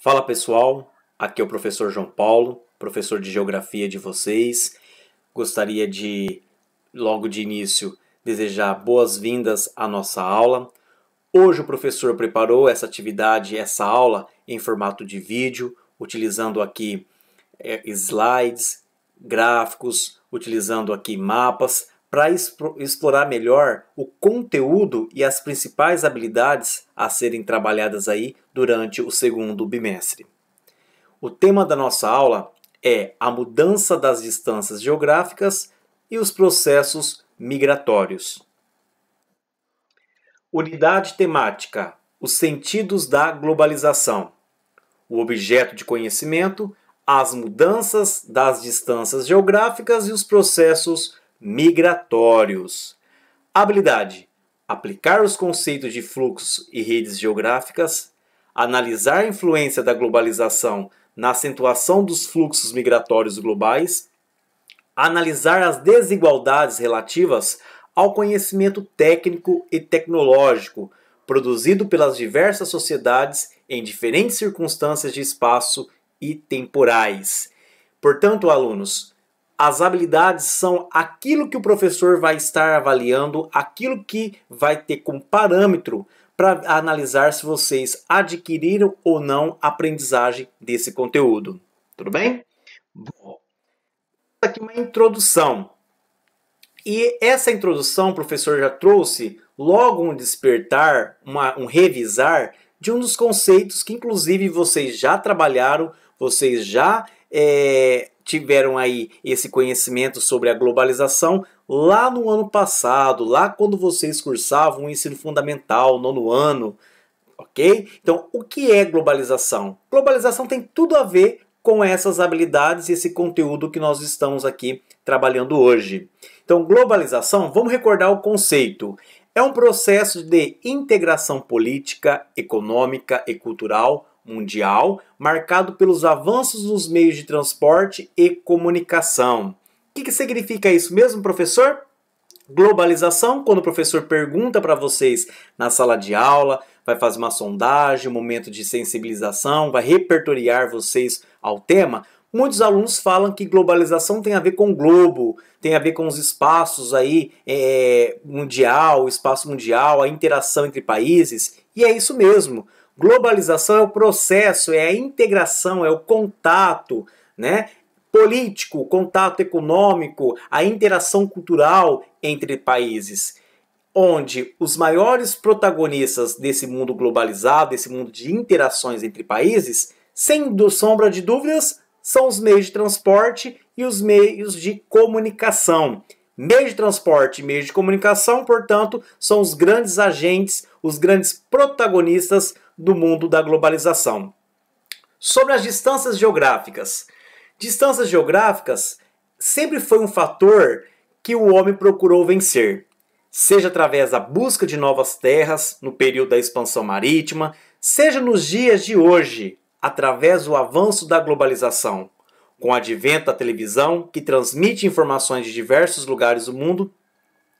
Fala pessoal, aqui é o professor João Paulo, professor de Geografia de vocês. Gostaria de, logo de início, desejar boas-vindas à nossa aula. Hoje o professor preparou essa atividade, essa aula em formato de vídeo, utilizando aqui slides, gráficos, utilizando aqui mapas, para explorar melhor o conteúdo e as principais habilidades a serem trabalhadas aí durante o segundo bimestre. O tema da nossa aula é a mudança das distâncias geográficas e os processos migratórios. Unidade temática: os sentidos da globalização. O objeto de conhecimento: as mudanças das distâncias geográficas e os processos migratórios. Habilidade: aplicar os conceitos de fluxos e redes geográficas, analisar a influência da globalização na acentuação dos fluxos migratórios globais, analisar as desigualdades relativas ao conhecimento técnico e tecnológico produzido pelas diversas sociedades em diferentes circunstâncias de espaço e temporais. Portanto, alunos, as habilidades são aquilo que o professor vai estar avaliando, aquilo que vai ter como parâmetro para analisar se vocês adquiriram ou não a aprendizagem desse conteúdo. Tudo bem? Bom, aqui uma introdução. E essa introdução o professor já trouxe logo um despertar, um revisar de um dos conceitos que inclusive vocês já trabalharam, vocês já tiveram aí esse conhecimento sobre a globalização lá no ano passado, lá quando vocês cursavam o ensino fundamental, nono ano, ok? Então, o que é globalização? Globalização tem tudo a ver com essas habilidades e esse conteúdo que nós estamos aqui trabalhando hoje. Então, globalização, vamos recordar o conceito. É um processo de integração política, econômica e cultural mundial, marcado pelos avanços nos meios de transporte e comunicação. O que significa isso mesmo, professor? Globalização, quando o professor pergunta para vocês na sala de aula, vai fazer uma sondagem, um momento de sensibilização, vai repertoriar vocês ao tema. Muitos alunos falam que globalização tem a ver com o globo, tem a ver com os espaços aí, mundial, o espaço mundial, a interação entre países, e é isso mesmo. Globalização é o processo, é a integração, é o contato, né? Político, contato econômico, a interação cultural entre países, onde os maiores protagonistas desse mundo globalizado, desse mundo de interações entre países, sem sombra de dúvidas, são os meios de transporte e os meios de comunicação. Meios de transporte e meios de comunicação, portanto, são os grandes agentes, os grandes protagonistas do mundo da globalização. Sobre as distâncias geográficas. Distâncias geográficas sempre foi um fator que o homem procurou vencer, seja através da busca de novas terras no período da expansão marítima, seja nos dias de hoje, através do avanço da globalização, com o advento da televisão, que transmite informações de diversos lugares do mundo,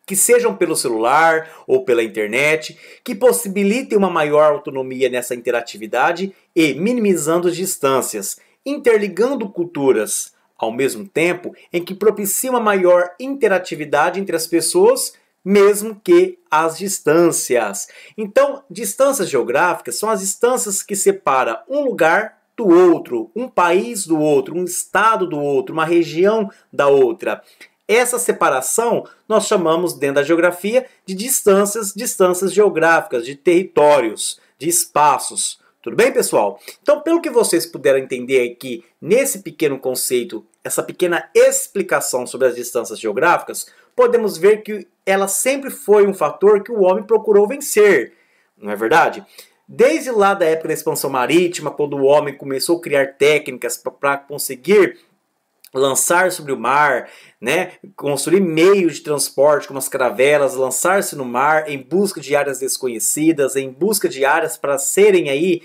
que sejam pelo celular ou pela internet, que possibilitem uma maior autonomia nessa interatividade e minimizando as distâncias, interligando culturas, ao mesmo tempo em que propicia uma maior interatividade entre as pessoas, mesmo que as distâncias. Então, distâncias geográficas são as distâncias que separam um lugar do outro, um país do outro, um estado do outro, uma região da outra. Essa separação nós chamamos dentro da geografia de distâncias geográficas, de territórios, de espaços. Tudo bem, pessoal? Então, pelo que vocês puderam entender aqui nesse pequeno conceito, essa pequena explicação sobre as distâncias geográficas, podemos ver que ela sempre foi um fator que o homem procurou vencer, não é verdade? Desde lá da época da expansão marítima, quando o homem começou a criar técnicas para conseguir lançar sobre o mar, né? Construir meios de transporte como as caravelas, lançar-se no mar em busca de áreas desconhecidas, em busca de áreas para serem aí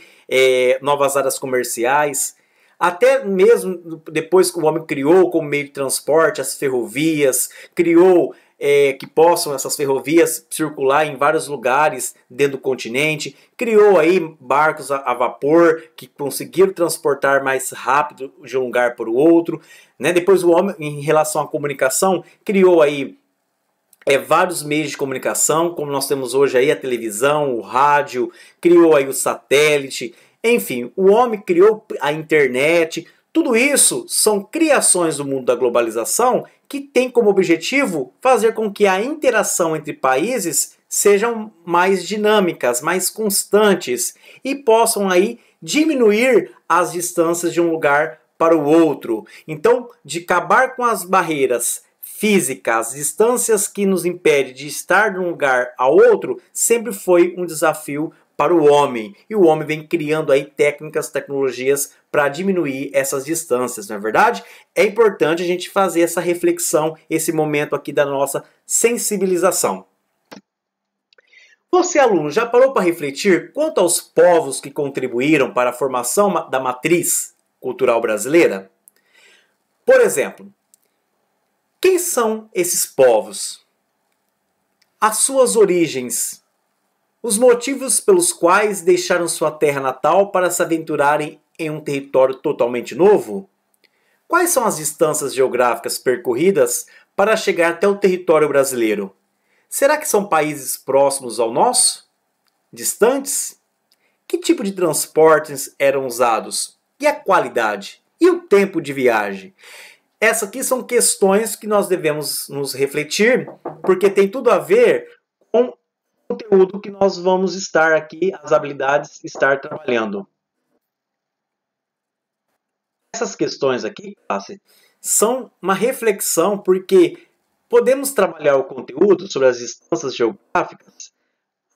novas áreas comerciais. Até mesmo depois que o homem criou como meio de transporte as ferrovias, criou que possam essas ferrovias circular em vários lugares dentro do continente, criou aí barcos a vapor que conseguiram transportar mais rápido de um lugar para o outro, né? Depois o homem, em relação à comunicação, criou aí vários meios de comunicação, como nós temos hoje aí a televisão, o rádio, criou aí o satélite, enfim, o homem criou a internet. Tudo isso são criações do mundo da globalização que tem como objetivo fazer com que a interação entre países sejam mais dinâmicas, mais constantes e possam aí diminuir as distâncias de um lugar para o outro. Então, de acabar com as barreiras físicas, distâncias que nos impedem de estar de um lugar a outro, sempre foi um desafio para o homem. E o homem vem criando aí técnicas, tecnologias para diminuir essas distâncias, não é verdade? É importante a gente fazer essa reflexão, esse momento aqui da nossa sensibilização. Você, aluno, já parou para refletir quanto aos povos que contribuíram para a formação da matriz cultural brasileira? Por exemplo, quem são esses povos? As suas origens? Os motivos pelos quais deixaram sua terra natal para se aventurarem em um território totalmente novo? Quais são as distâncias geográficas percorridas para chegar até o território brasileiro? Será que são países próximos ao nosso? Distantes? Que tipo de transportes eram usados? E a qualidade? E o tempo de viagem? Essas aqui são questões que nós devemos nos refletir, porque tem tudo a ver com o conteúdo que nós vamos estar aqui, as habilidades, estar trabalhando. Essas questões aqui, classe, são uma reflexão, porque podemos trabalhar o conteúdo sobre as distâncias geográficas,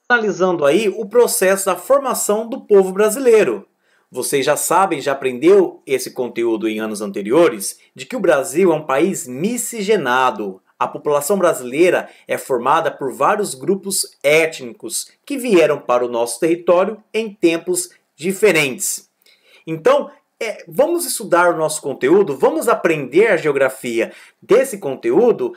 analisando aí o processo da formação do povo brasileiro. Vocês já sabem, já aprendeu esse conteúdo em anos anteriores, de que o Brasil é um país miscigenado. A população brasileira é formada por vários grupos étnicos que vieram para o nosso território em tempos diferentes. Então, vamos estudar o nosso conteúdo, vamos aprender a geografia desse conteúdo,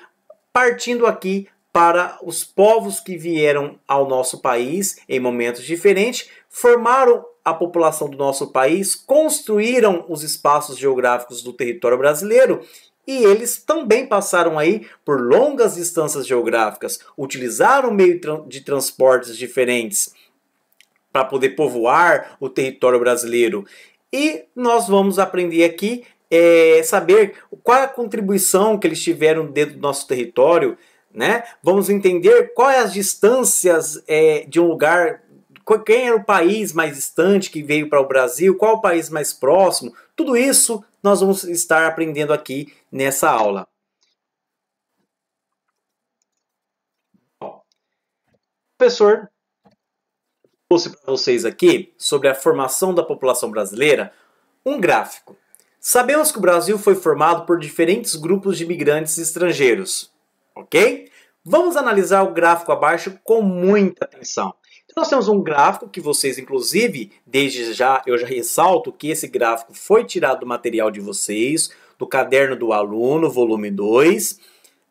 partindo aqui para os povos que vieram ao nosso país em momentos diferentes, formaram a população do nosso país, construíram os espaços geográficos do território brasileiro e eles também passaram aí por longas distâncias geográficas, utilizaram meio de transportes diferentes para poder povoar o território brasileiro. E nós vamos aprender aqui, saber qual é a contribuição que eles tiveram dentro do nosso território, né? Vamos entender quais as distâncias de um lugar, quem era o país mais distante que veio para o Brasil, qual o país mais próximo. Tudo isso nós vamos estar aprendendo aqui nessa aula. O professor trouxe para vocês aqui, sobre a formação da população brasileira, um gráfico. Sabemos que o Brasil foi formado por diferentes grupos de imigrantes estrangeiros, ok? Vamos analisar o gráfico abaixo com muita atenção. Então, nós temos um gráfico que vocês, inclusive, desde já, eu já ressalto que esse gráfico foi tirado do material de vocês, do Caderno do Aluno, volume 2,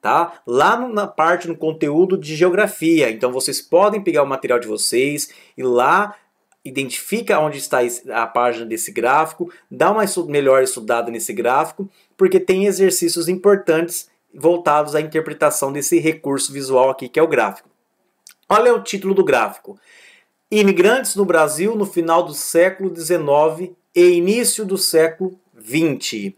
tá? Lá na parte, no conteúdo de geografia. Então, vocês podem pegar o material de vocês e lá identifica onde está a página desse gráfico, dá uma melhor estudada nesse gráfico, porque tem exercícios importantes voltados à interpretação desse recurso visual aqui, que é o gráfico. Olha o título do gráfico. Imigrantes no Brasil no final do século XIX e início do século XX.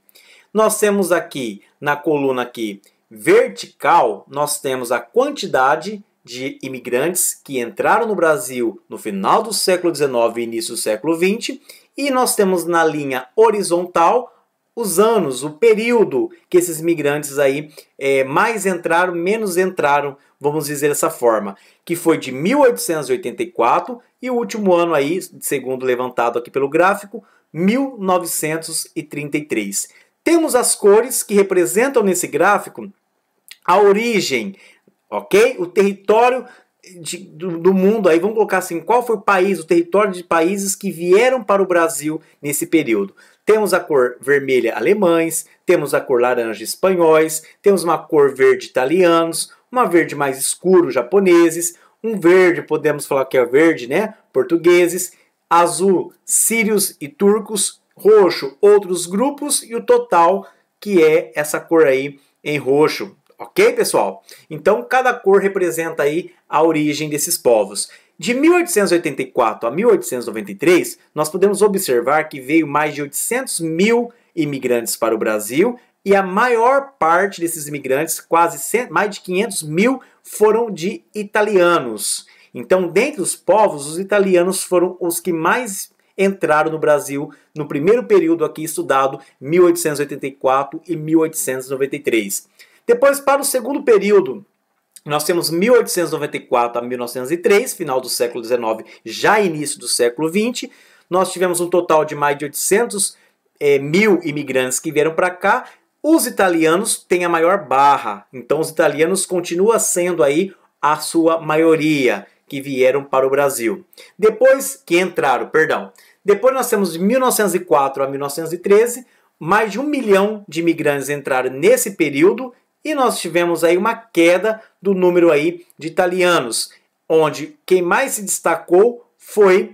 Nós temos aqui, na coluna aqui, vertical, nós temos a quantidade de imigrantes que entraram no Brasil no final do século XIX e início do século XX. E nós temos na linha horizontal os anos, o período que esses imigrantes aí mais entraram, menos entraram, vamos dizer dessa forma, que foi de 1884 e o último ano aí, segundo levantado aqui pelo gráfico, 1933. Temos as cores que representam nesse gráfico a origem, ok? O território do mundo, aí vamos colocar assim, qual foi o país, o território de países que vieram para o Brasil nesse período. Temos a cor vermelha alemães, temos a cor laranja espanhóis, temos uma cor verde italianos, uma verde mais escuro, japoneses, um verde, podemos falar que é verde, né, portugueses, azul, sírios e turcos, roxo, outros grupos e o total, que é essa cor aí em roxo. Ok, pessoal? Então, cada cor representa aí a origem desses povos. De 1884 a 1893, nós podemos observar que veio mais de 800 mil imigrantes para o Brasil e a maior parte desses imigrantes, mais de 500 mil, foram de italianos. Então, dentre os povos, os italianos foram os que mais entraram no Brasil no primeiro período aqui estudado, 1884 e 1893. Depois, para o segundo período, nós temos 1894 a 1903, final do século XIX, já início do século XX. Nós tivemos um total de mais de 800 mil imigrantes que vieram para cá. Os italianos têm a maior barra, então os italianos continuam sendo aí a sua maioria que vieram para o Brasil. Depois nós temos de 1904 a 1913, mais de 1 milhão de imigrantes entraram nesse período e nós tivemos aí uma queda do número aí de italianos, onde quem mais se destacou foi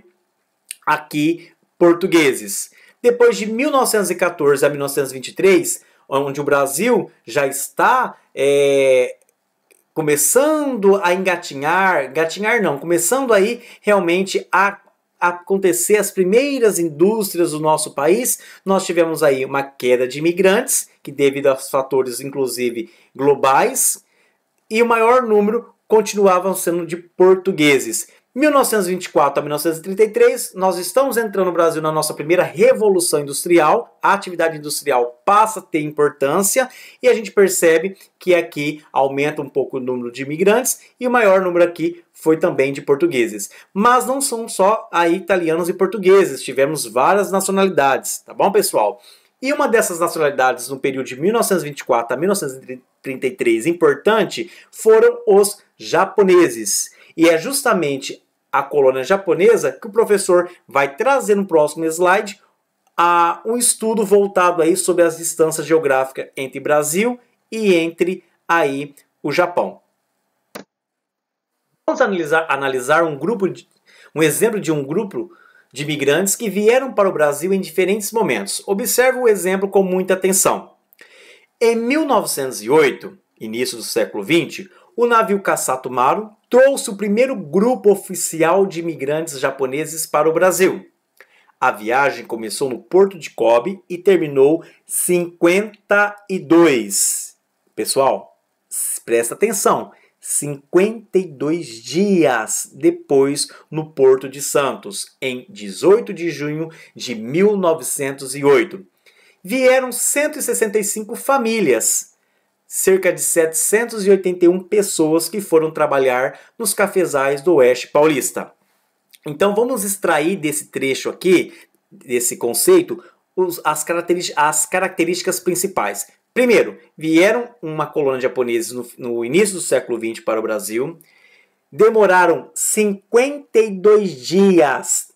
aqui portugueses. Depois de 1914 a 1923, onde o Brasil já está começando a começando aí realmente a acontecer as primeiras indústrias do nosso país, nós tivemos aí uma queda de imigrantes, que devido aos fatores inclusive globais, e o maior número continuavam sendo de portugueses. 1924 a 1933, nós estamos entrando no Brasil na nossa primeira revolução industrial, a atividade industrial passa a ter importância e a gente percebe que aqui aumenta um pouco o número de imigrantes e o maior número aqui foi também de portugueses. Mas não são só aí italianos e portugueses, tivemos várias nacionalidades, tá bom, pessoal? E uma dessas nacionalidades no período de 1924 a 1933, importante, foram os japoneses. E é justamente a colônia japonesa que o professor vai trazer no próximo slide um estudo voltado aí sobre as distâncias geográficas entre Brasil e entre aí o Japão. Vamos analisar um exemplo de um grupo de imigrantes que vieram para o Brasil em diferentes momentos. Observe o exemplo com muita atenção. Em 1908, início do século XX, o navio Kasato Maru trouxe o primeiro grupo oficial de imigrantes japoneses para o Brasil. A viagem começou no Porto de Kobe e terminou 52. Pessoal, presta atenção. 52 dias depois no Porto de Santos, em 18 de junho de 1908. Vieram 165 famílias, cerca de 781 pessoas que foram trabalhar nos cafezais do Oeste Paulista. Então vamos extrair desse trecho aqui, desse conceito, as características principais. Primeiro, vieram uma colônia de japoneses no início do século XX para o Brasil. Demoraram 52 dias,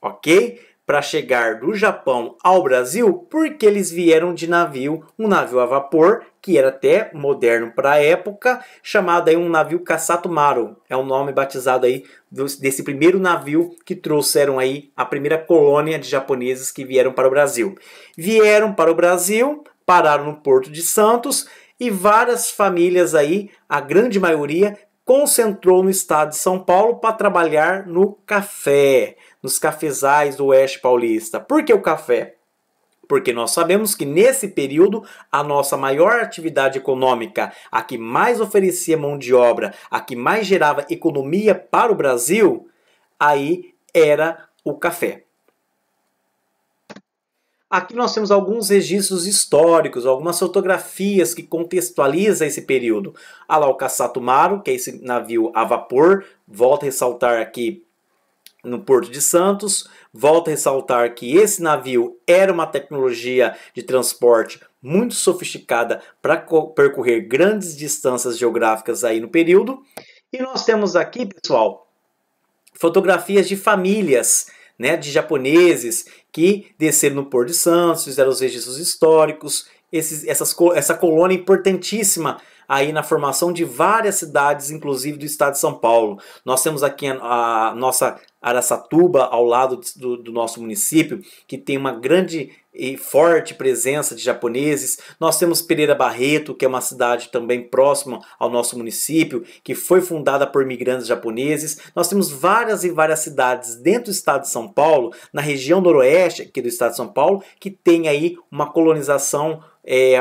ok? Para chegar do Japão ao Brasil, porque eles vieram de navio, um navio a vapor, que era até moderno para a época, chamado aí um navio Kasato Maru. É o nome batizado aí desse primeiro navio que trouxeram aí a primeira colônia de japoneses que vieram para o Brasil. Vieram para o Brasil, pararam no Porto de Santos e várias famílias aí, a grande maioria, concentrou no estado de São Paulo para trabalhar no café, nos cafezais do Oeste Paulista. Por que o café? Porque nós sabemos que nesse período a nossa maior atividade econômica, a que mais oferecia mão de obra, a que mais gerava economia para o Brasil, aí era o café. Aqui nós temos alguns registros históricos, algumas fotografias que contextualizam esse período. Olha lá o Kasato Maru, que é esse navio a vapor, volto a ressaltar aqui no Porto de Santos, volto a ressaltar que esse navio era uma tecnologia de transporte muito sofisticada para percorrer grandes distâncias geográficas aí no período. E nós temos aqui, pessoal, fotografias de famílias, né, de japoneses que desceram no Porto de Santos, fizeram os registros históricos, essa colônia importantíssima aí na formação de várias cidades, inclusive do estado de São Paulo. Nós temos aqui a nossa Araçatuba, ao lado do nosso município, que tem uma grande e forte presença de japoneses. Nós temos Pereira Barreto, que é uma cidade também próxima ao nosso município, que foi fundada por imigrantes japoneses. Nós temos várias e várias cidades dentro do estado de São Paulo, na região noroeste aqui do estado de São Paulo, que tem aí uma colonização,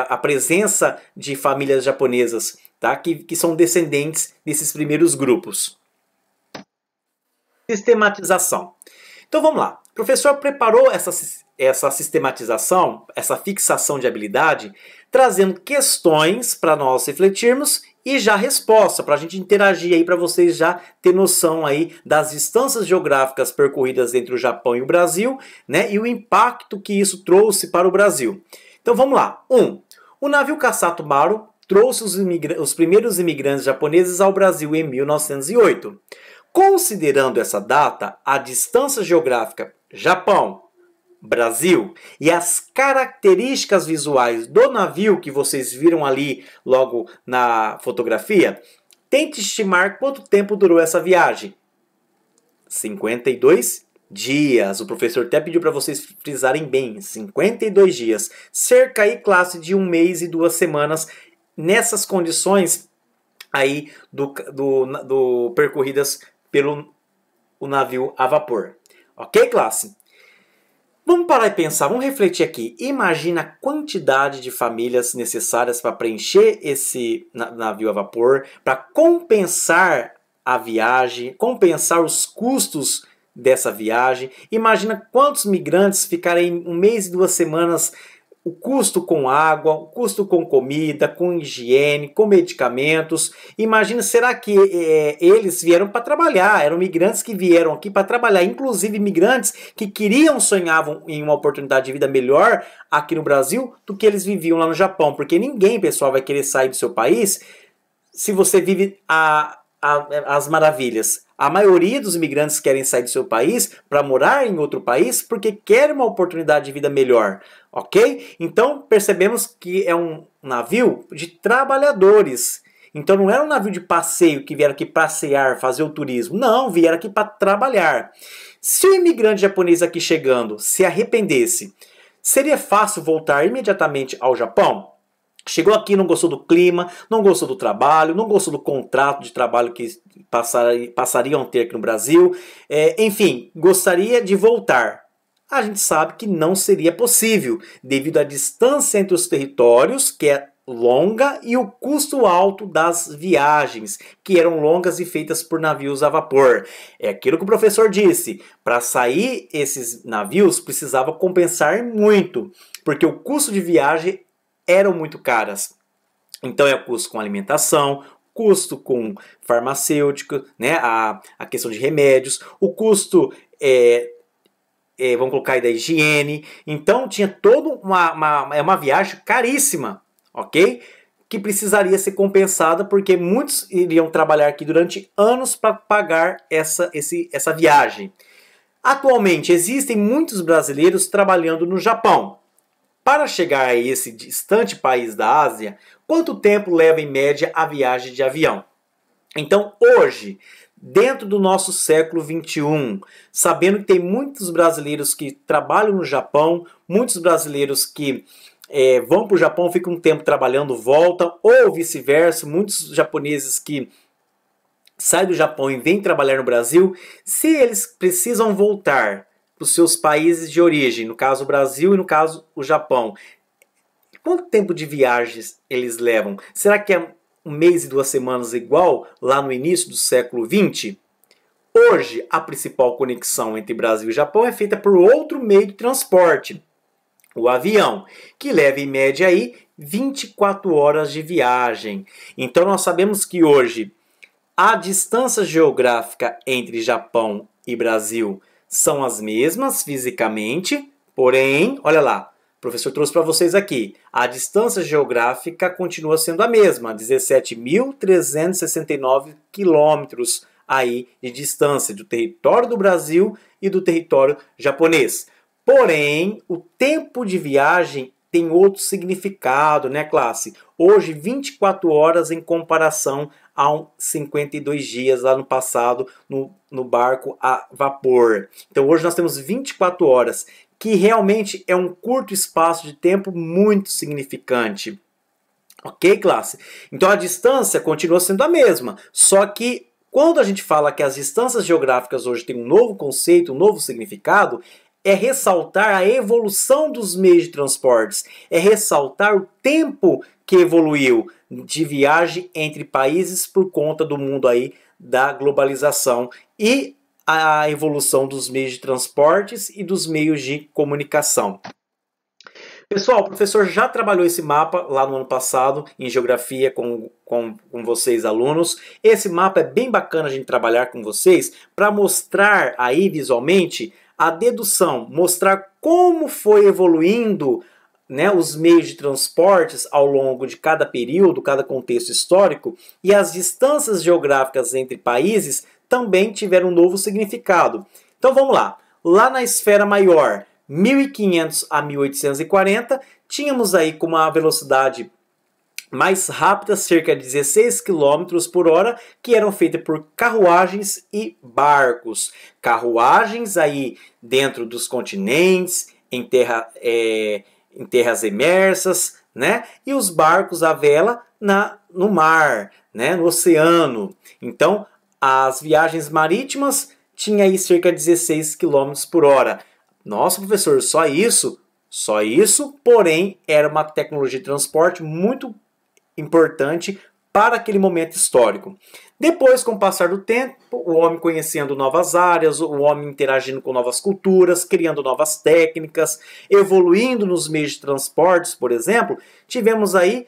a presença de famílias japonesas, tá? que são descendentes desses primeiros grupos. Sistematização. Então vamos lá. O professor preparou essa sistematização, essa fixação de habilidade, trazendo questões para nós refletirmos e já resposta, para a gente interagir aí, para vocês já ter noção aí das distâncias geográficas percorridas entre o Japão e o Brasil, né, e o impacto que isso trouxe para o Brasil. Então vamos lá. 1. O navio Kasato Maru trouxe os primeiros imigrantes japoneses ao Brasil em 1908. Considerando essa data, a distância geográfica Japão, Brasil e as características visuais do navio que vocês viram ali logo na fotografia, tente estimar quanto tempo durou essa viagem. 52 dias. O professor até pediu para vocês frisarem bem, 52 dias. Cerca aí, classe, de 1 mês e 2 semanas nessas condições aí do percorridas pelo o navio a vapor. Ok, classe? Vamos parar e pensar, vamos refletir aqui. Imagina a quantidade de famílias necessárias para preencher esse navio a vapor, para compensar a viagem, compensar os custos dessa viagem. Imagina quantos migrantes ficarem 1 mês e 2 semanas, o custo com água, o custo com comida, com higiene, com medicamentos. Imagina, será que eles vieram para trabalhar? Eram migrantes que vieram aqui para trabalhar, inclusive migrantes que sonhavam em uma oportunidade de vida melhor aqui no Brasil do que eles viviam lá no Japão. Porque ninguém, pessoal, vai querer sair do seu país se você vive as maravilhas. A maioria dos imigrantes querem sair do seu país para morar em outro país porque querem uma oportunidade de vida melhor, ok? Então percebemos que é um navio de trabalhadores. Então não era um navio de passeio que vieram aqui passear, fazer o turismo. Não, vieram aqui para trabalhar. Se o imigrante japonês aqui chegando se arrependesse, seria fácil voltar imediatamente ao Japão? Chegou aqui, não gostou do clima, não gostou do trabalho, não gostou do contrato de trabalho que passariam a ter aqui no Brasil. Enfim, gostaria de voltar. A gente sabe que não seria possível, devido à distância entre os territórios, que é longa, e o custo alto das viagens, que eram longas e feitas por navios a vapor. É aquilo que o professor disse, para sair esses navios precisava compensar muito, porque o custo de viagem eram muito caras. Então é custo com alimentação, custo com farmacêutico, né? a questão de remédios, o custo, vamos colocar aí da higiene. Então tinha toda uma viagem caríssima, ok? Que precisaria ser compensada porque muitos iriam trabalhar aqui durante anos para pagar essa viagem. Atualmente existem muitos brasileiros trabalhando no Japão. Para chegar a esse distante país da Ásia, quanto tempo leva em média a viagem de avião? Então, hoje, dentro do nosso século XXI, sabendo que tem muitos brasileiros que trabalham no Japão, muitos brasileiros que vão para o Japão, ficam um tempo trabalhando, voltam, ou vice-versa, muitos japoneses que saem do Japão e vêm trabalhar no Brasil, se eles precisam voltar para os seus países de origem, no caso o Brasil e no caso o Japão, quanto tempo de viagens eles levam? Será que é 1 mês e 2 semanas igual lá no início do século XX? Hoje, a principal conexão entre Brasil e Japão é feita por outro meio de transporte, o avião, que leva em média aí 24 horas de viagem. Então nós sabemos que hoje a distância geográfica entre Japão e Brasil são as mesmas fisicamente, porém, olha lá, o professor trouxe para vocês aqui, a distância geográfica continua sendo a mesma, 17.369 quilômetros aí de distância do território do Brasil e do território japonês. Porém, o tempo de viagem tem outro significado, né, classe? Hoje, 24 horas em comparação a 52 dias lá no passado no barco a vapor. Então, hoje nós temos 24 horas, que realmente é um curto espaço de tempo muito significante. Ok, classe? Então, a distância continua sendo a mesma, só que quando a gente fala que as distâncias geográficas hoje têm um novo conceito, um novo significado, é ressaltar a evolução dos meios de transportes, é ressaltar o tempo que evoluiu de viagem entre países por conta do mundo aí da globalização e a evolução dos meios de transportes e dos meios de comunicação. Pessoal, o professor já trabalhou esse mapa lá no ano passado, em geografia, com vocês, alunos. Esse mapa é bem bacana a gente trabalhar com vocês para mostrar aí visualmente a dedução, mostrar como foi evoluindo, né, os meios de transportes ao longo de cada período, cada contexto histórico, e as distâncias geográficas entre países também tiveram um novo significado. Então vamos lá. Lá na esfera maior, 1500 a 1840, tínhamos aí com uma velocidade mais rápida, cerca de 16 km por hora, que eram feitas por carruagens e barcos. Carruagens aí dentro dos continentes, em terras emersas, né? E os barcos à vela no mar, né? No oceano. Então, as viagens marítimas tinham aí cerca de 16 km por hora. Nossa, professor, só isso? Só isso, porém, era uma tecnologia de transporte muito importante para aquele momento histórico. Depois, com o passar do tempo, o homem conhecendo novas áreas, o homem interagindo com novas culturas, criando novas técnicas, evoluindo nos meios de transportes, por exemplo, tivemos aí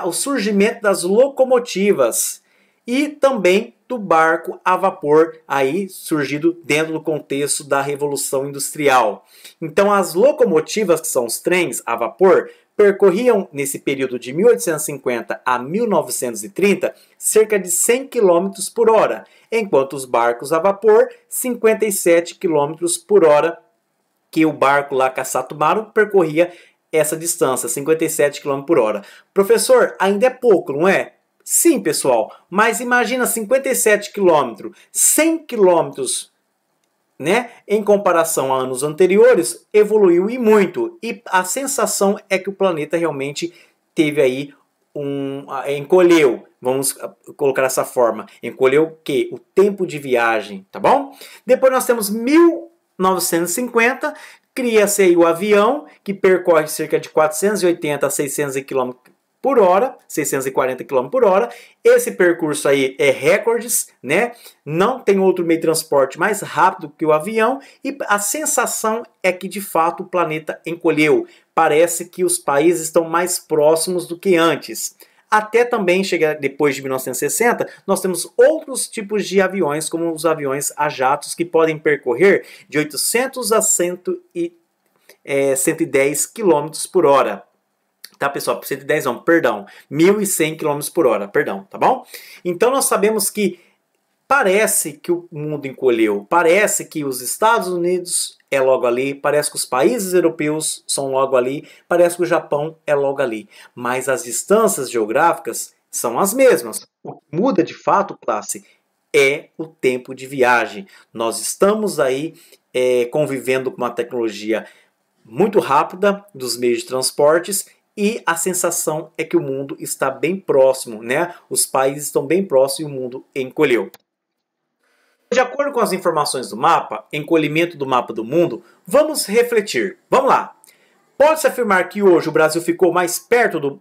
o surgimento das locomotivas e também do barco a vapor, aí surgido dentro do contexto da Revolução Industrial. Então, as locomotivas, que são os trens a vapor, percorriam nesse período de 1850 a 1930 cerca de 100 km por hora, enquanto os barcos a vapor 57 km por hora, que o barco lá Caçatumaru percorria essa distância, 57 km por hora. Professor, ainda é pouco, não é? Sim, pessoal, mas imagina 57 km, 100 km, né? Em comparação a anos anteriores, evoluiu e muito. E a sensação é que o planeta realmente teve aí encolheu, vamos colocar dessa forma, encolheu o quê? O tempo de viagem, tá bom? Depois nós temos 1950, cria-se aí o avião, que percorre cerca de 480 a 600 km por hora, 640 km por hora. Esse percurso aí é recordes, né? Não tem outro meio de transporte mais rápido que o avião e a sensação é que de fato o planeta encolheu. Parece que os países estão mais próximos do que antes. Até também chegar depois de 1960, nós temos outros tipos de aviões, como os aviões a jatos, que podem percorrer de 800 a 110 km por hora. Tá, pessoal? 110 não, perdão. 1.100 km por hora, perdão, tá bom? Então nós sabemos que parece que o mundo encolheu, parece que os Estados Unidos é logo ali, parece que os países europeus são logo ali, parece que o Japão é logo ali. Mas as distâncias geográficas são as mesmas. O que muda de fato, classe, é o tempo de viagem. Nós estamos aí convivendo com uma tecnologia muito rápida dos meios de transportes e a sensação é que o mundo está bem próximo, né? Os países estão bem próximos e o mundo encolheu. De acordo com as informações do mapa, encolhimento do mapa do mundo, vamos refletir. Vamos lá. Pode-se afirmar que hoje o Brasil ficou mais perto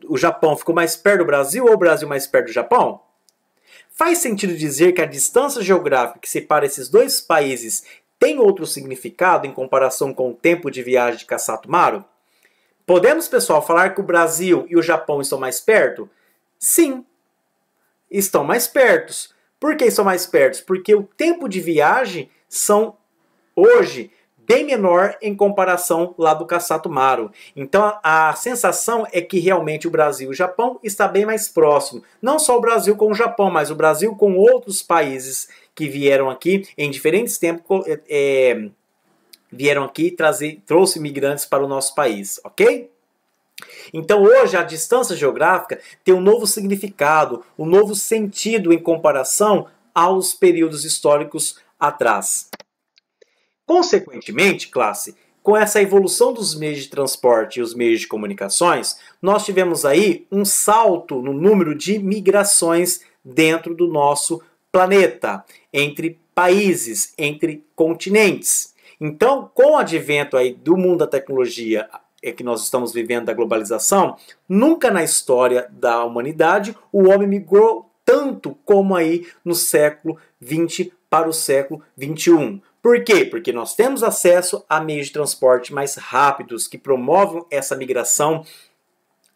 o Japão ficou mais perto do Brasil ou o Brasil mais perto do Japão? Faz sentido dizer que a distância geográfica que separa esses dois países tem outro significado em comparação com o tempo de viagem de Caçatumaru? Podemos, pessoal, falar que o Brasil e o Japão estão mais perto? Sim, estão mais perto. Por que estão mais perto? Porque o tempo de viagem são, hoje, bem menor em comparação lá do Caçatumaru. Então, a sensação é que realmente o Brasil e o Japão está bem mais próximo. Não só o Brasil com o Japão, mas o Brasil com outros países que vieram aqui em diferentes tempos vieram aqui e trouxe imigrantes para o nosso país, ok? Então hoje a distância geográfica tem um novo significado, um novo sentido em comparação aos períodos históricos atrás. Consequentemente, classe, com essa evolução dos meios de transporte e os meios de comunicações, nós tivemos aí um salto no número de migrações dentro do nosso planeta, entre países, entre continentes. Então, com o advento aí do mundo da tecnologia que nós estamos vivendo, da globalização, nunca na história da humanidade o homem migrou tanto como aí no século XX para o século XXI. Por quê? Porque nós temos acesso a meios de transporte mais rápidos que promovem essa migração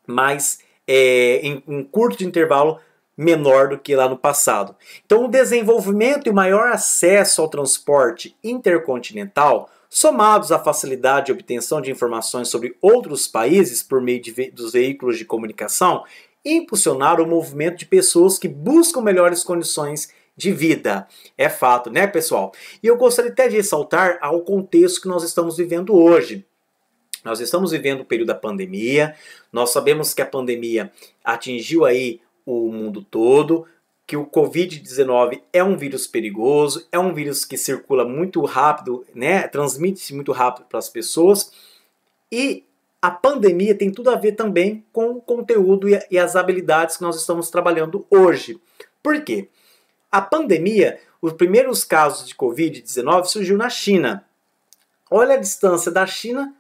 mais em um curto de intervalo menor do que lá no passado. Então, o desenvolvimento e o maior acesso ao transporte intercontinental, somados à facilidade de obtenção de informações sobre outros países por meio dos veículos de comunicação, impulsionaram o movimento de pessoas que buscam melhores condições de vida. É fato, né, pessoal? E eu gostaria até de ressaltar ao contexto que nós estamos vivendo hoje. Nós estamos vivendo o período da pandemia, nós sabemos que a pandemia atingiu aí o mundo todo, que o Covid-19 é um vírus perigoso, é um vírus que circula muito rápido, né? Transmite-se muito rápido para as pessoas, e a pandemia tem tudo a ver também com o conteúdo e as habilidades que nós estamos trabalhando hoje. Por quê? A pandemia, os primeiros casos de Covid-19 surgiu na China. Olha a distância da China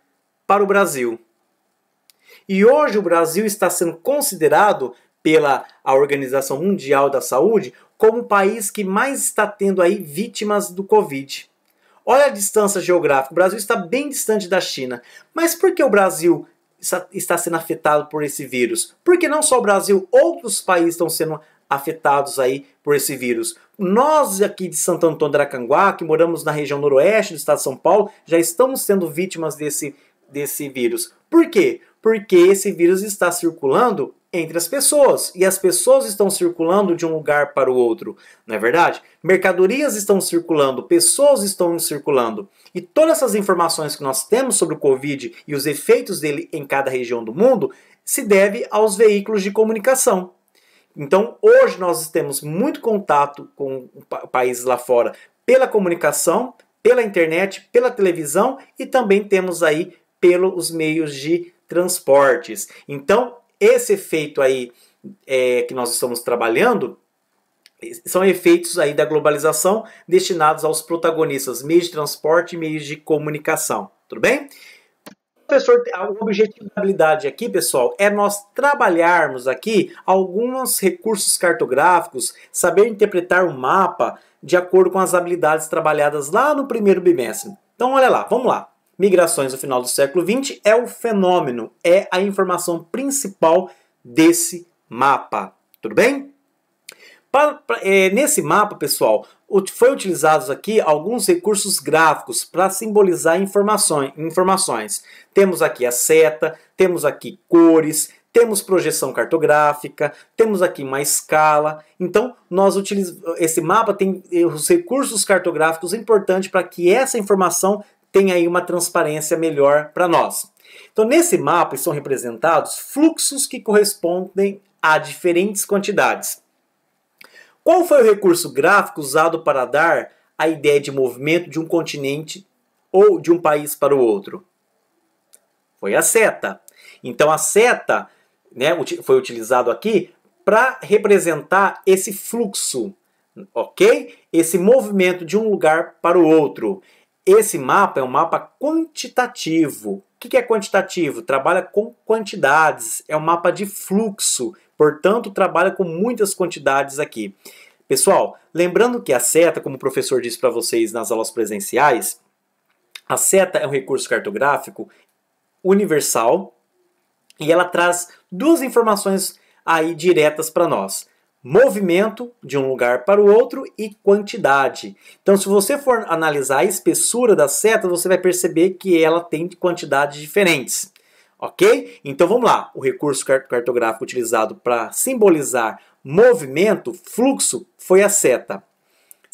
para o Brasil. E hoje o Brasil está sendo considerado pela Organização Mundial da Saúde como o país que mais está tendo aí vítimas do Covid. Olha a distância geográfica, o Brasil está bem distante da China. Mas por que o Brasil está sendo afetado por esse vírus? Porque não só o Brasil, outros países estão sendo afetados aí por esse vírus. Nós aqui de Santo Antônio do Aracanguá, que moramos na região noroeste do estado de São Paulo, já estamos sendo vítimas desse vírus. Por quê? Porque esse vírus está circulando entre as pessoas, e as pessoas estão circulando de um lugar para o outro, não é verdade? Mercadorias estão circulando, pessoas estão circulando, e todas essas informações que nós temos sobre o Covid e os efeitos dele em cada região do mundo se deve aos veículos de comunicação. Então, hoje nós temos muito contato com países lá fora pela comunicação, pela internet, pela televisão, e também temos aí pelos meios de transportes. Então, esse efeito aí que nós estamos trabalhando são efeitos aí da globalização destinados aos protagonistas, meios de transporte e meios de comunicação. Tudo bem? Professor, o objetivo da habilidade aqui, pessoal, é nós trabalharmos aqui alguns recursos cartográficos, saber interpretar um mapa de acordo com as habilidades trabalhadas lá no primeiro bimestre. Então, olha lá, vamos lá. Migrações no final do século XX é o fenômeno, é a informação principal desse mapa. Tudo bem? Nesse mapa, pessoal, foi utilizados aqui alguns recursos gráficos para simbolizar informações. Temos aqui a seta, temos aqui cores, temos projeção cartográfica, temos aqui uma escala. Então, esse mapa tem os recursos cartográficos importantes para que essa informação tem aí uma transparência melhor para nós. Então, nesse mapa estão representados fluxos que correspondem a diferentes quantidades. Qual foi o recurso gráfico usado para dar a ideia de movimento de um continente ou de um país para o outro? Foi a seta. Então, a seta, né, foi utilizado aqui para representar esse fluxo, ok? Esse movimento de um lugar para o outro. Esse mapa é um mapa quantitativo. O que é quantitativo? Trabalha com quantidades. É um mapa de fluxo. Portanto, trabalha com muitas quantidades aqui. Pessoal, lembrando que a seta, como o professor disse para vocês nas aulas presenciais, a seta é um recurso cartográfico universal e ela traz duas informações aí diretas para nós. Movimento de um lugar para o outro e quantidade. Então, se você for analisar a espessura da seta, você vai perceber que ela tem quantidades diferentes. Ok? Então, vamos lá. O recurso cartográfico utilizado para simbolizar movimento, fluxo, foi a seta.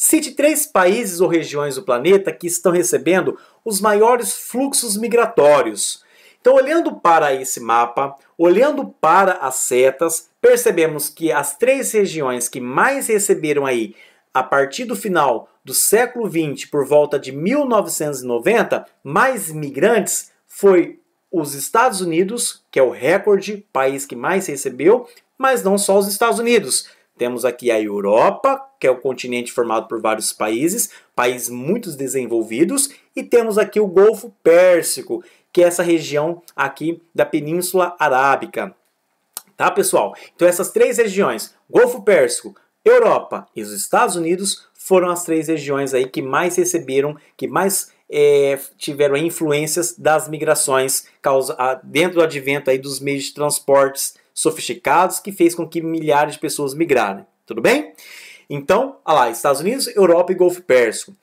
Cite 3 países ou regiões do planeta que estão recebendo os maiores fluxos migratórios. Então, olhando para esse mapa, olhando para as setas, percebemos que as 3 regiões que mais receberam aí, a partir do final do século XX, por volta de 1990, mais imigrantes foi os Estados Unidos, que é o recorde, país que mais recebeu, mas não só os Estados Unidos. Temos aqui a Europa, que é o continente formado por vários países muito desenvolvidos, e temos aqui o Golfo Pérsico, que é essa região aqui da Península Arábica. Tá, pessoal? Então essas 3 regiões, Golfo Pérsico, Europa e os Estados Unidos, foram as 3 regiões aí que mais receberam, que mais tiveram influências das migrações dentro do advento aí dos meios de transportes sofisticados, que fez com que milhares de pessoas migraram. Tudo bem? Então, olha lá, Estados Unidos, Europa e Golfo Pérsico.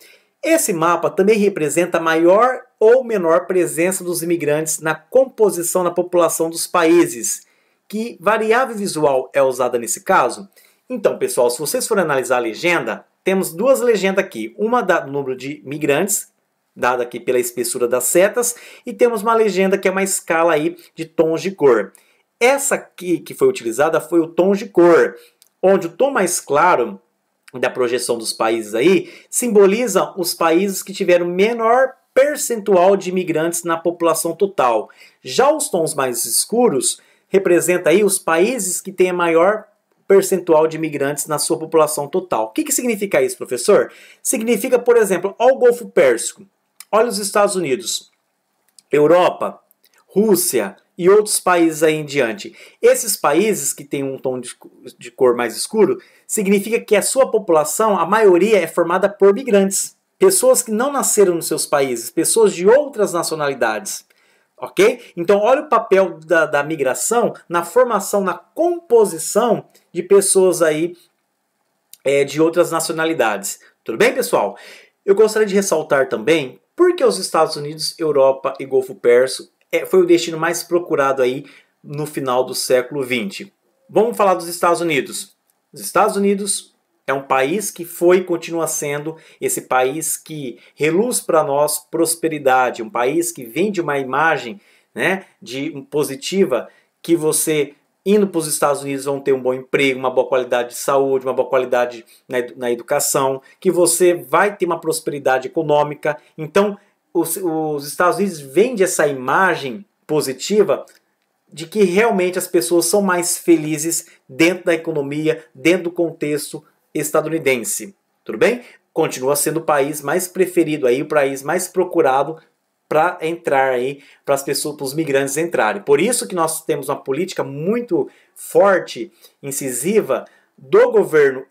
Esse mapa também representa a maior ou menor presença dos imigrantes na composição da população dos países. Que variável visual é usada nesse caso? Então, pessoal, se vocês forem analisar a legenda, temos 2 legendas aqui. Uma do número de migrantes, dada aqui pela espessura das setas, e temos uma legenda que é uma escala aí de tons de cor. Essa aqui que foi utilizada foi o tom de cor, onde o tom mais claro da projeção dos países aí simboliza os países que tiveram menor percentual de imigrantes na população total. Já os tons mais escuros representam aí os países que têm a maior percentual de imigrantes na sua população total. O que significa isso, professor? Significa, por exemplo, olha o Golfo Pérsico, olha os Estados Unidos, Europa, Rússia e outros países aí em diante. Esses países que têm um tom de cor mais escuro, significa que a sua população, a maioria, é formada por migrantes. Pessoas que não nasceram nos seus países, pessoas de outras nacionalidades. Ok? Então, olha o papel da migração na formação, na composição de pessoas aí de outras nacionalidades. Tudo bem, pessoal? Eu gostaria de ressaltar também por que os Estados Unidos, Europa e Golfo Pérsico foi o destino mais procurado aí no final do século XX. Vamos falar dos Estados Unidos. Os Estados Unidos é um país que foi e continua sendo esse país que reluz para nós prosperidade, um país que vende uma imagem, né, positiva, que você indo para os Estados Unidos vão ter um bom emprego, uma boa qualidade de saúde, uma boa qualidade na educação, que você vai ter uma prosperidade econômica. Então, os Estados Unidos vendem essa imagem positiva de que realmente as pessoas são mais felizes dentro da economia, dentro do contexto estadunidense. Tudo bem? Continua sendo o país mais preferido aí, o país mais procurado para entrar aí, para as pessoas, para os migrantes entrarem. Por isso que nós temos uma política muito forte, incisiva do governo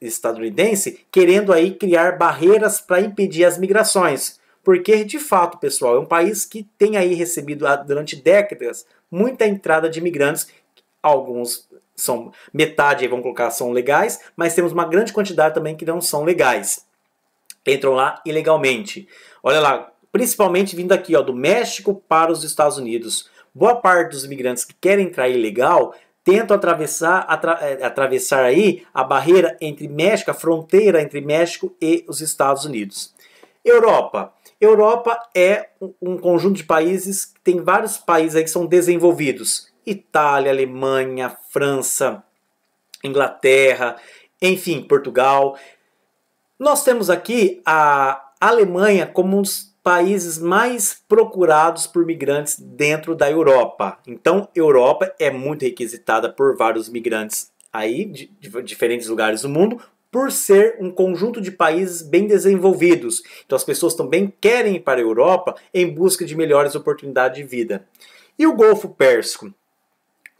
estadunidense, querendo aí criar barreiras para impedir as migrações. Porque, de fato, pessoal, é um país que tem aí recebido durante décadas muita entrada de imigrantes. Alguns são, metade, vamos colocar, são legais, mas temos uma grande quantidade também que não são legais. Entram lá ilegalmente. Olha lá, principalmente vindo aqui do México para os Estados Unidos. Boa parte dos imigrantes que querem entrar ilegal tentam atravessar aí a barreira entre México, a fronteira entre México e os Estados Unidos. Europa. Europa é um conjunto de países, tem vários países aí que são desenvolvidos. Itália, Alemanha, França, Inglaterra, enfim, Portugal. Nós temos aqui a Alemanha como um dos países mais procurados por migrantes dentro da Europa. Então, Europa é muito requisitada por vários migrantes aí de diferentes lugares do mundo, por ser um conjunto de países bem desenvolvidos. Então as pessoas também querem ir para a Europa em busca de melhores oportunidades de vida. E o Golfo Pérsico?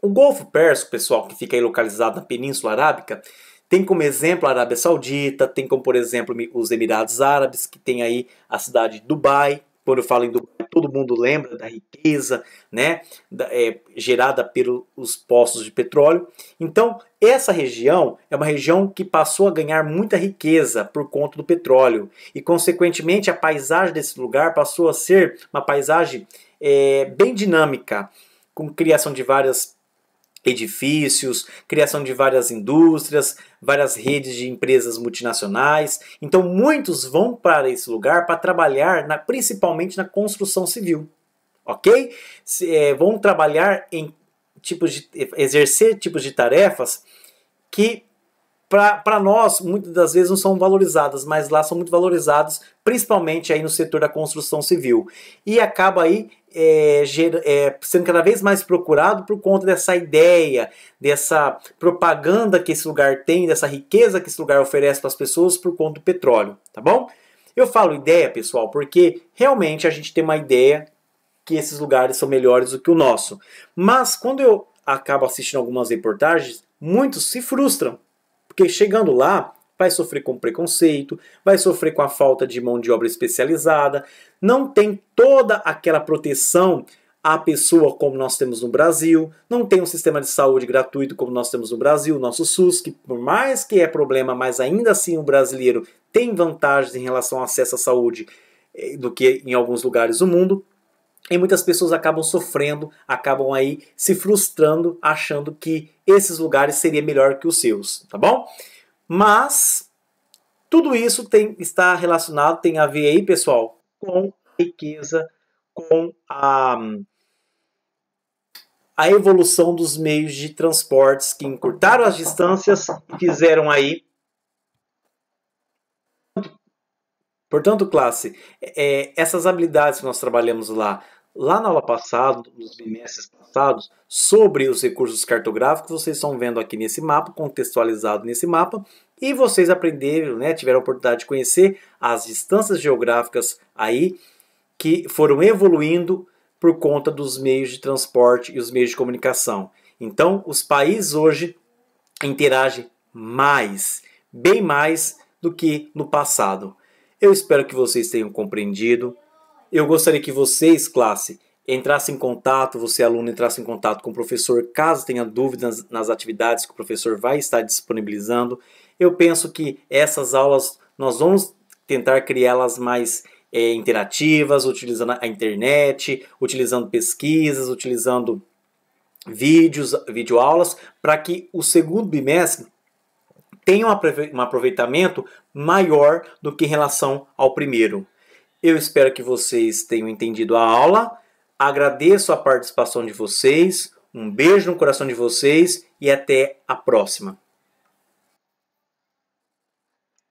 O Golfo Pérsico, pessoal, que fica aí localizado na Península Arábica, tem como exemplo a Arábia Saudita, tem como, por exemplo, os Emirados Árabes, que tem aí a cidade de Dubai. Quando eu falo em Dubai, todo mundo lembra da riqueza, né, gerada pelos poços de petróleo. Então, essa região é uma região que passou a ganhar muita riqueza por conta do petróleo. E, consequentemente, a paisagem desse lugar passou a ser uma paisagem bem dinâmica, com criação de várias edifícios, criação de várias indústrias, várias redes de empresas multinacionais. Então muitos vão para esse lugar para trabalhar principalmente na construção civil, ok? Vão trabalhar em exercer tipos de tarefas que para nós muitas das vezes não são valorizadas, mas lá são muito valorizadas, principalmente aí no setor da construção civil. E acaba aí sendo cada vez mais procurado por conta dessa ideia, dessa propaganda que esse lugar tem, dessa riqueza que esse lugar oferece para as pessoas por conta do petróleo, tá bom? Eu falo ideia, pessoal, porque realmente a gente tem uma ideia que esses lugares são melhores do que o nosso. Mas quando eu acabo assistindo algumas reportagens, muitos se frustram. Porque chegando lá, vai sofrer com preconceito, vai sofrer com a falta de mão de obra especializada, não tem toda aquela proteção à pessoa como nós temos no Brasil, não tem um sistema de saúde gratuito como nós temos no Brasil, o nosso SUS, que por mais que é problema, mas ainda assim o brasileiro tem vantagens em relação ao acesso à saúde do que em alguns lugares do mundo. E muitas pessoas acabam sofrendo, acabam aí se frustrando, achando que esses lugares seriam melhor que os seus, tá bom? Mas tudo isso está relacionado, tem a ver aí, pessoal, com a riqueza, com a evolução dos meios de transportes que encurtaram as distâncias e fizeram aí. Portanto, classe, essas habilidades que nós trabalhamos lá na aula passada, nos bimestres passados, sobre os recursos cartográficos, vocês estão vendo aqui nesse mapa, contextualizado nesse mapa, e vocês aprenderam, né, tiveram a oportunidade de conhecer as distâncias geográficas aí que foram evoluindo por conta dos meios de transporte e os meios de comunicação. Então, os países hoje interagem mais, bem mais do que no passado. Eu espero que vocês tenham compreendido. Eu gostaria que vocês, classe, entrassem em contato, você aluno entrasse em contato com o professor, caso tenha dúvidas nas atividades que o professor vai estar disponibilizando. Eu penso que essas aulas nós vamos tentar criá-las mais interativas, utilizando a internet, utilizando pesquisas, utilizando vídeos, videoaulas, para que o segundo bimestre tenha um aproveitamento maior do que em relação ao primeiro. Eu espero que vocês tenham entendido a aula. Agradeço a participação de vocês. Um beijo no coração de vocês e até a próxima.